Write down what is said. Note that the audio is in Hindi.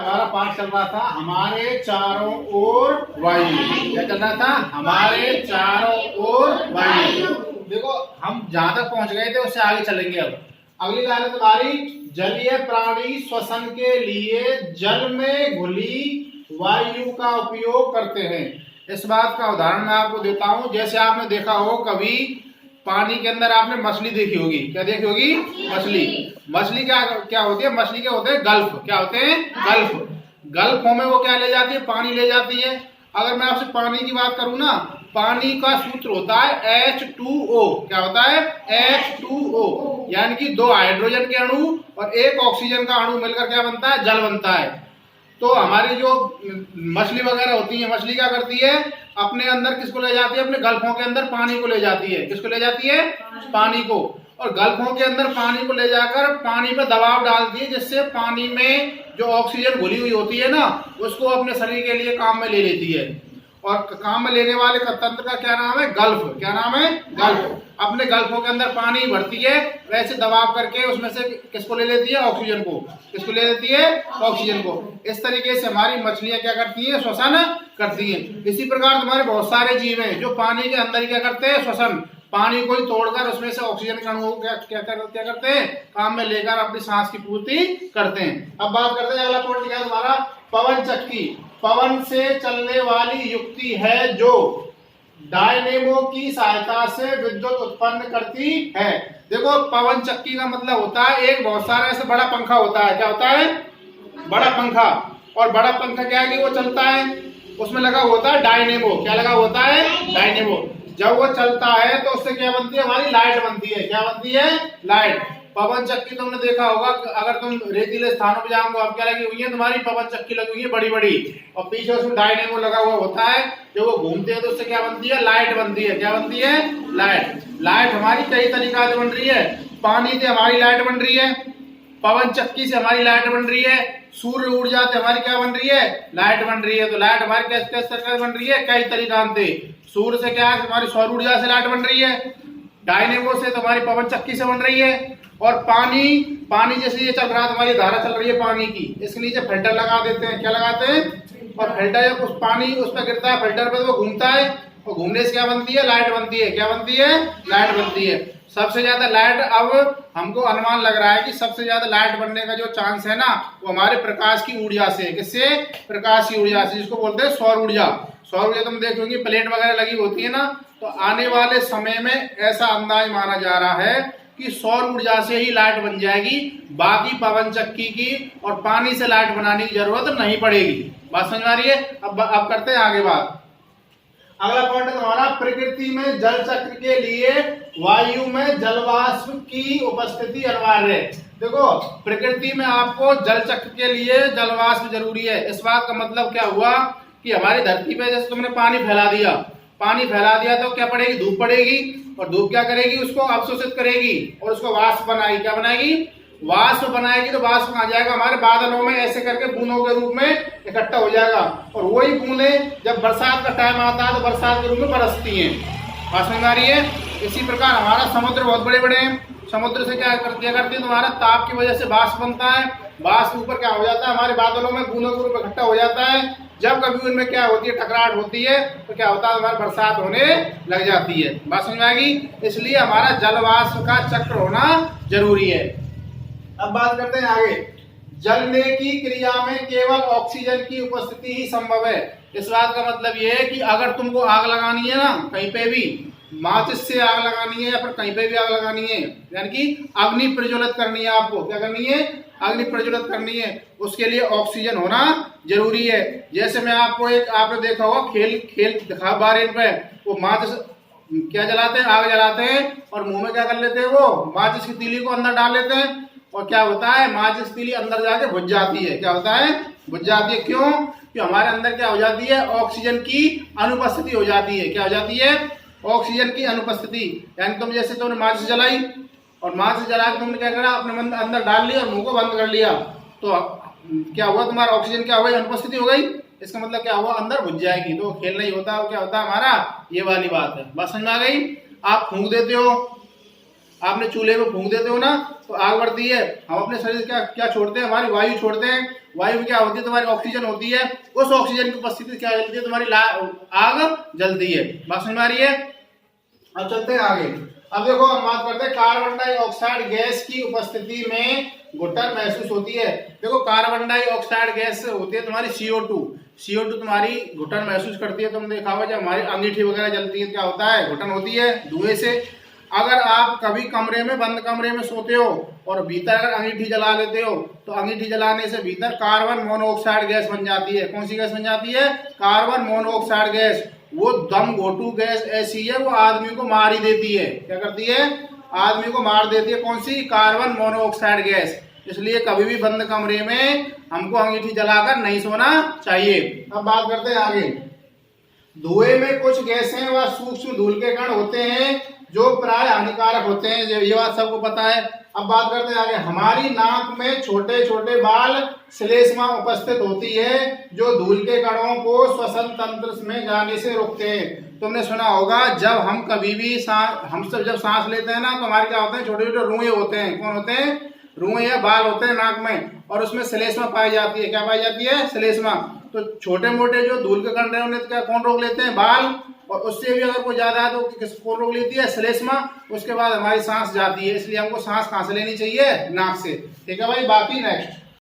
हमारा पाठ चल रहा था हमारे चारों ओर वायु। क्या चल रहा था? हमारे चारों ओर वायु। देखो हम जहां तक पहुंच गए थे उससे आगे चलेंगे। अब अगली लाइन है तुम्हारी, जलीय प्राणी श्वसन के लिए जल में घुली वायु का उपयोग करते हैं। इस बात का उदाहरण मैं आपको देता हूं। जैसे आपने देखा हो कभी पानी के अंदर आपने मछली देखी होगी। क्या देखी होगी? मछली। मछली क्या क्या होती है? मछली के होते हैं गल्फ। क्या होते हैं? गल्फ। गल्फों में वो क्या ले जाती है? पानी ले जाती है। अगर मैं आपसे पानी की बात करूं ना, पानी का सूत्र होता है H2O। क्या होता है? H2O, यानी कि 2 हाइड्रोजन के अणु और 1 ऑक्सीजन का अणु मिलकर क्या बनता है? जल बनता है। तो हमारी जो मछली वगैरह होती है, मछली क्या करती है? अपने अंदर किसको ले जाती है? अपने गल्फों के अंदर पानी को ले जाती है। किसको ले जाती है? पानी को। और गल्फों के अंदर पानी को ले जाकर पानी पर दबाव डालती है, जिससे पानी में जो ऑक्सीजन घुली हुई होती है ना, उसको अपने शरीर के लिए काम में ले लेती है। और काम में लेने वाले का तंत्र का क्या नाम है? गल्फ। क्या नाम है? गल्फ। अपने गल्फों के अंदर पानी भरती है, वैसे दबाव करके उसमें से किसको ले लेती है? ऑक्सीजन को। किसको ले लेती है? ऑक्सीजन को। इस तरीके से हमारी मछलियां क्या करती हैं? श्वसन करती हैं। इसी प्रकार तुम्हारे बहुत सारे जीव हैं जो पानी के अंदर क्या करते हैं? श्वसन। पानी को ही तोड़कर उसमें से ऑक्सीजन के अणुओं को क्या करते हैं? काम में लेकर अपनी सांस की पूर्ति करते हैं। अब बात करते हैं, अगला पॉइंट क्या है तुम्हारा? पवन चक्की। पवन से चलने वाली युक्ति है जो डायनेमो की सहायता से विद्युत उत्पन्न करती है। देखो पवन चक्की का मतलब होता है एक बहुत सारा ऐसे बड़ा पंखा होता है। क्या होता है? बड़ा पंखा। और बड़ा पंखा क्या है कि वो चलता है, उसमें लगा होता है डायनेमो। क्या लगा होता है? डायनेमो। जब वो चलता है तो उससे क्या बनती है? हमारी लाइट बनती है। क्या बनती है? लाइट। पवन चक्की तुमने देखा होगा, अगर तुम रेतीले स्थानों पर जाओगे, अब क्या लगी हुई है? तुम्हारी पवन चक्की लगी हुई है बड़ी बड़ी, और पीछे उसमें डायनेमो लगा हुआ होता है। जब वो घूमते हैं तो उससे क्या बनती है? लाइट बनती है। क्या बनती है? लाइट। लाइट हमारी कई तरीका से बन रही है। पानी से हमारी लाइट बन रही है, पवन चक्की से हमारी लाइट बन रही है, सूर्य ऊर्जा से हमारी क्या बन रही है? लाइट बन रही है। तो लाइट हमारी कैसे कैसे बन रही है? कई तरीका से। सूर्य से क्या है? हमारी सौर ऊर्जा से लाइट बन रही है। डायनेमो से तो हमारी पवन चक्की से बन रही है। और पानी जैसे ये चल रहा है, तुम्हारी धारा चल रही है पानी की, इसके नीचे फिल्टर लगा देते हैं। क्या लगाते हैं? और फिल्टर जब उस पानी उस पर गिरता है फिल्टर पे, तो वो घूमता है, और घूमने से क्या बनती है? लाइट बनती है। क्या बनती है? लाइट बनती है। सबसे ज्यादा लाइट, अब हमको अनुमान लग रहा है कि सबसे ज्यादा लाइट बनने का जो चांस है ना, वो हमारे प्रकाश की ऊर्जा से। किससे? प्रकाश की ऊर्जा से, जिसको बोलते हैं सौर ऊर्जा। सौर ऊर्जा तुम देखोगे प्लेट वगैरह लगी होती है ना, तो आने वाले समय में ऐसा अंदाज माना जा रहा है कि सौर ऊर्जा से ही लाइट बन जाएगी। बाकी पवन चक्की की और पानी से लाइट बनाने की जरूरत नहीं पड़ेगी। बात समझ आ रही है? अब करते हैं आगे बात। अगला पॉइंट है तुम्हारा, प्रकृति में जल चक्र के लिए वायु में जलवाष्प की उपस्थिति अनिवार्य है। देखो प्रकृति में आपको जल चक्र के लिए जलवाष्प जरूरी है। इस बात का मतलब क्या हुआ कि हमारी धरती पे जैसे तुमने पानी फैला दिया, तो क्या पड़ेगी? धूप पड़ेगी। और धूप क्या करेगी? उसको अवशोषित करेगी और उसको वाष्प बनाएगी। क्या बनाएगी? वाष्प बनाएगी। तो वाष्प कहाँ जाएगा? हमारे बादलों में ऐसे करके बूंदों के रूप में इकट्ठा हो जाएगा। और वही बूंदें जब बरसात का टाइम आता है तो बरसात के रूप में बरसती हैं। बात समझ आ रही है? इसी प्रकार हमारा समुद्र बहुत बड़े बड़े हैं। समुद्र से क्या करती है? तुम्हारा ताप की वजह से वाष्प बनता है। वाष्प ऊपर क्या हो जाता है? हमारे बादलों में बूंदों के रूप में इकट्ठा हो जाता है। जब कभी उनमें क्या होती है? टकराहट होती है, तो क्या होता है? हमारी बरसात होने लग जाती है। बात समझ आएगी? इसलिए हमारा जलवाष्प का चक्र होना जरूरी है। अब बात करते हैं आगे। जलने की क्रिया में केवल ऑक्सीजन की उपस्थिति ही संभव है। इस बात का मतलब यह है कि अगर तुमको आग लगानी है ना, कहीं पे भी माचिस से आग लगानी है या फिर कहीं पे भी आग लगानी है, यानी कि अग्नि प्रज्वलित करनी है, आपको क्या करनी है? अग्नि प्रज्वलित करनी है। उसके लिए ऑक्सीजन होना जरूरी है। जैसे मैं आपको आपने देखा होगा खेल दिखा बारे पे, वो माचिस क्या जलाते हैं? आग जलाते हैं, और मुंह में क्या कर लेते हैं? वो माचिस की तीली को अंदर डाल लेते हैं, और क्या होता है? माचिस तीली अंदर जाके बुझ जाती है। क्या होता है? बुझ जाती है। क्यों? कि हमारे अंदर क्या हो जाती है? ऑक्सीजन की अनुपस्थिति हो जाती है। क्या हो जाती है? ऑक्सीजन की अनुपस्थिति। यानी तुम जैसे तुमने माचिस जलाई, और माचिस जला के तुमने क्या करा? अपने अंदर डाल लिया और मुंह को बंद कर लिया, तो क्या हुआ? तुम्हारा ऑक्सीजन क्या हुआ? अनुपस्थिति हो गई। इसका मतलब क्या हुआ? अंदर बुझ जाएगी। तो खेल नहीं होता, क्या होता है हमारा? ये वाली बात है। बात समझ में आ गई? आप फूंक देते हो, आपने चूल्हे में फूंक देते हो ना, तो आग बढ़ती है। हम अपने शरीर से क्या छोड़ते हैं? हमारी वायु छोड़ते हैं। वायु क्या होती है तुम्हारी, ऑक्सीजन होती है। उस ऑक्सीजन की उपस्थिति क्या जलती है तुम्हारी, आग जलती है। बात समझ में आ रही है। अब चलते हैं आगे। अब देखो हम बात करते हैं कार्बन डाइऑक्साइड गैस की उपस्थिति में घुटन महसूस होती है। देखो कार्बन डाइऑक्साइड गैस होती है तुम्हारी CO2 तुम्हारी घुटन महसूस करती है। तुम देखा होगा जब हमारी अंगीठी वगैरह जलती है क्या होता है, घुटन होती है धुएं से। अगर आप कभी कमरे में, बंद कमरे में सोते हो और भीतर अगर अंगीठी जला लेते हो तो अंगीठी जलाने से भीतर कार्बन मोनोऑक्साइड गैस बन जाती है। कौन सी गैस बन जाती है, कार्बन मोनोऑक्साइड गैस। वो दम घोटू गैस ऐसी है, वो आदमी को मार ही देती है। क्या करती है, आदमी को मार देती है। कौन सी, कार्बन मोनोऑक्साइड गैस। इसलिए कभी भी बंद कमरे में हमको अंगीठी जलाकर नहीं सोना चाहिए। अब बात करते हैं आगे। धुएं में कुछ गैसें व सूक्ष्म धूल के कण होते हैं जो प्राय हानिकारक होते हैं, ये बात सबको पता है। अब बात करते हैं आगे। हमारी नाक में छोटे छोटे बाल श्लेष्मा उपस्थित होती है जो धूल के कणों को श्वसन तंत्र में जाने से रोकते हैं। तुमने सुना होगा जब हम कभी भी हम सब जब सांस लेते हैं ना तो हमारे क्या होते हैं, छोटे छोटे रुएं होते हैं। कौन होते हैं, रुएं या बाल होते हैं नाक में, और उसमें श्लेष्मा पाई जाती है। क्या पाई जाती है, श्लेष्मा। तो छोटे मोटे जो धूल के कण रहे उन्हें क्या कौन रोक लेते हैं, बाल। और उससे भी अगर कोई ज्यादा है तो किसको रोक लेती है, श्लेष्मा। उसके बाद हमारी सांस जाती है। इसलिए हमको सांस कहां से लेनी चाहिए, नाक से। ठीक है भाई। बाकी नेक्स्ट